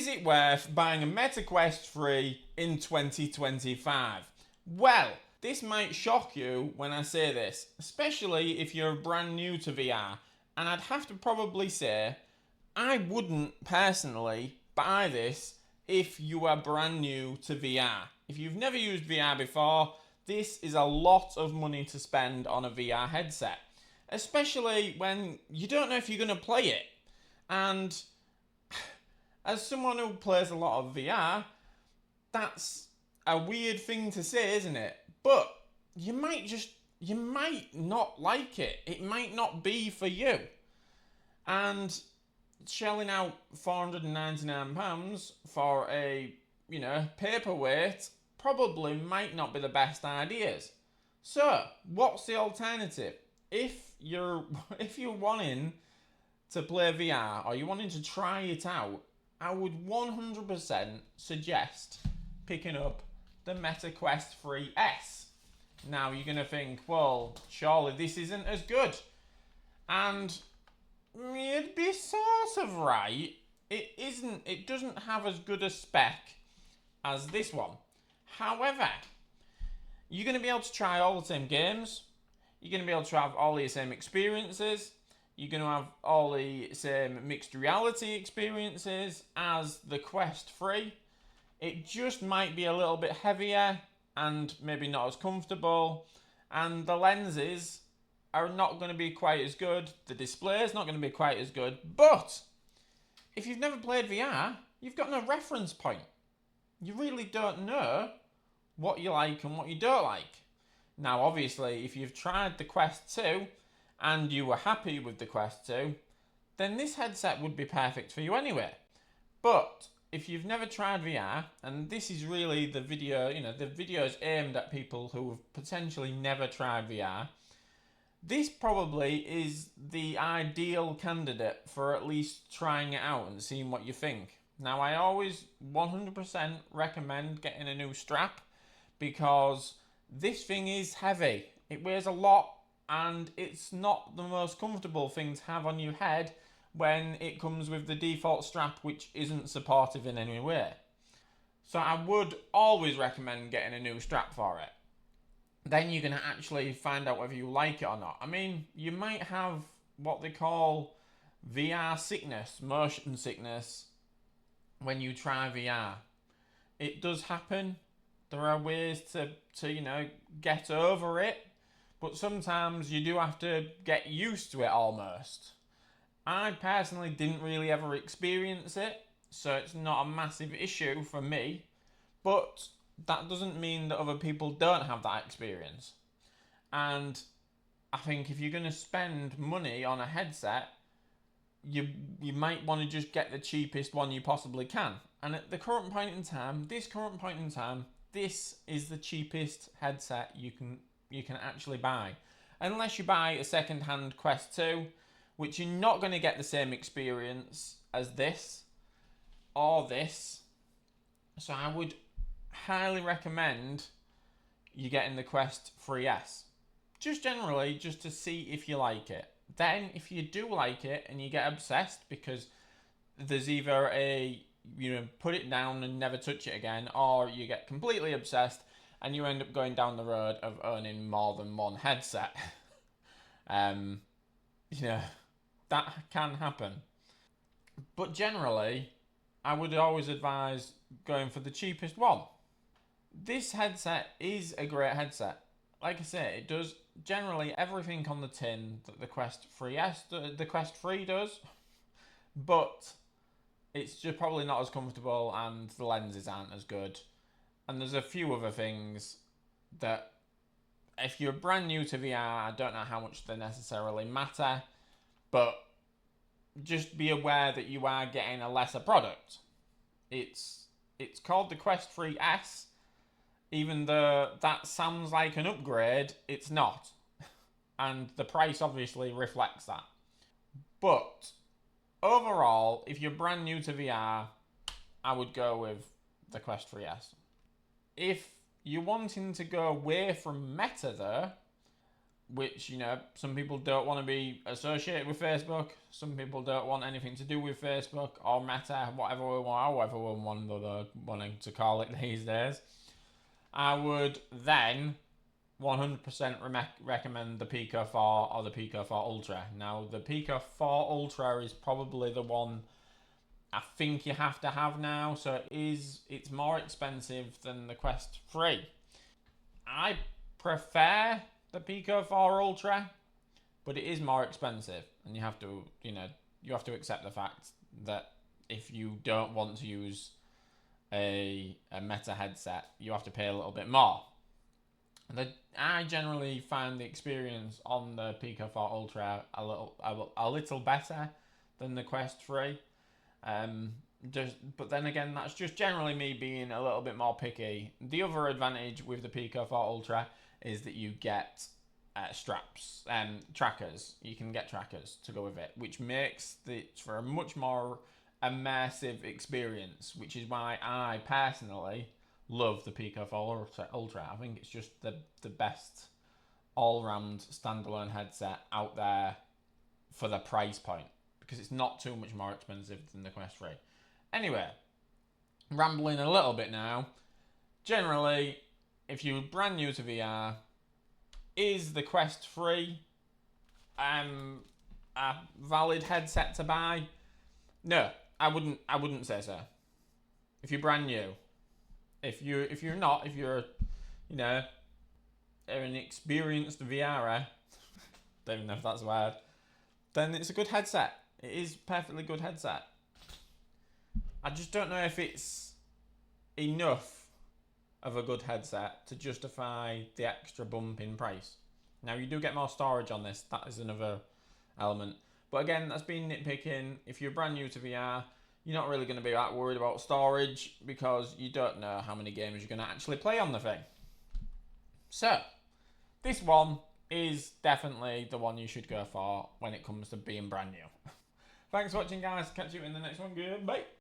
Is it worth buying a Meta Quest 3 in 2025? Well, this might shock you when I say this, especially if you're brand new to VR. And I'd have to probably say, I wouldn't personally buy this if you are brand new to VR. If you've never used VR before, this is a lot of money to spend on a VR headset, especially when you don't know if you're going to play it. And as someone who plays a lot of VR, that's a weird thing to say, isn't it? But you might not like it. It might not be for you. And shelling out £499 for a, paperweight probably might not be the best ideas. So, what's the alternative? If you're wanting to play VR or you're wanting to try it out, I would 100% suggest picking up the Meta Quest 3S. Now you're going to think, well, surely this isn't as good. And you'd be sort of right. It doesn't have as good a spec as this one. However, you're going to be able to try all the same games. You're going to be able to have all the same experiences. You're going to have all the same mixed reality experiences as the Quest 3. It just might be a little bit heavier and maybe not as comfortable. And the lenses are not going to be quite as good. The display is not going to be quite as good. But if you've never played VR, you've got no reference point. You really don't know what you like and what you don't like. Now, obviously, if you've tried the Quest 2 and you were happy with the Quest 2, then this headset would be perfect for you anyway. But if you've never tried VR, and this is really the video, the video is aimed at people who have potentially never tried VR, this probably is the ideal candidate for at least trying it out and seeing what you think. Now, I always 100% recommend getting a new strap because this thing is heavy. It weighs a lot and it's not the most comfortable thing to have on your head when it comes with the default strap, which isn't supportive in any way. So I would always recommend getting a new strap for it. Then you're going to actually find out whether you like it or not. I mean, you might have what they call VR sickness, motion sickness, when you try VR. It does happen. There are ways to get over it, but sometimes you do have to get used to it almost. I personally didn't really ever experience it, so it's not a massive issue for me, but that doesn't mean that other people don't have that experience. And I think if you're going to spend money on a headset, you might want to just get the cheapest one you possibly can. And at the current point in time, this is the cheapest headset you can actually buy. Unless you buy a second-hand Quest 2, which you're not going to get the same experience as this or this. So I would highly recommend you getting the Quest 3S. Just generally, just to see if you like it. Then, if you do like it and you get obsessed because there's either a, put it down and never touch it again, or you get completely obsessed and you end up going down the road of owning more than one headset. That can happen. But generally, I would always advise going for the cheapest one. This headset is a great headset. Like I say, it does generally everything on the tin that the Quest 3S, the Quest 3 does, but it's just probably not as comfortable and the lenses aren't as good. And there's a few other things that, if you're brand new to VR, I don't know how much they necessarily matter, but just be aware that you are getting a lesser product. It's called the Quest 3S. Even though that sounds like an upgrade, it's not. And the price obviously reflects that. But overall, if you're brand new to VR, I would go with the Quest 3S. If you're wanting to go away from Meta though, which, you know, some people don't want to be associated with Facebook. Some people don't want anything to do with Facebook or Meta, whatever we want, however we wanting to call it these days. I would then 100% recommend the Pico 4 or the Pico 4 Ultra. Now, the Pico 4 Ultra is probably the one I think you have to have now, so it's more expensive than the Quest 3. I prefer the Pico 4 Ultra, but it is more expensive, and you have to accept the fact that if you don't want to use a Meta headset, you have to pay a little bit more. I generally find the experience on the Pico 4 Ultra a little better than the Quest 3. But then again, that's just generally me being a little bit more picky. The other advantage with the Pico 4 Ultra is that you get straps and trackers. You can get trackers to go with it, which makes it for a much more immersive experience, which is why I personally love the Pico 4 Ultra. I think it's just the best all-round standalone headset out there for the price point, because it's not too much more expensive than the Quest 3. Anyway, rambling a little bit now. Generally, if you're brand new to VR, is the Quest 3 a valid headset to buy? No, I wouldn't say so. If you're brand new, if you're you know, an experienced VRer, don't even know if that's a word, then it's a good headset. It is a perfectly good headset. I just don't know if it's enough of a good headset to justify the extra bump in price. Now, you do get more storage on this. That is another element. But again, that's been nitpicking. If you're brand new to VR, you're not really going to be that worried about storage because you don't know how many games you're going to actually play on the thing. So, this one is definitely the one you should go for when it comes to being brand new. Thanks for watching, guys. Catch you in the next one. Goodbye.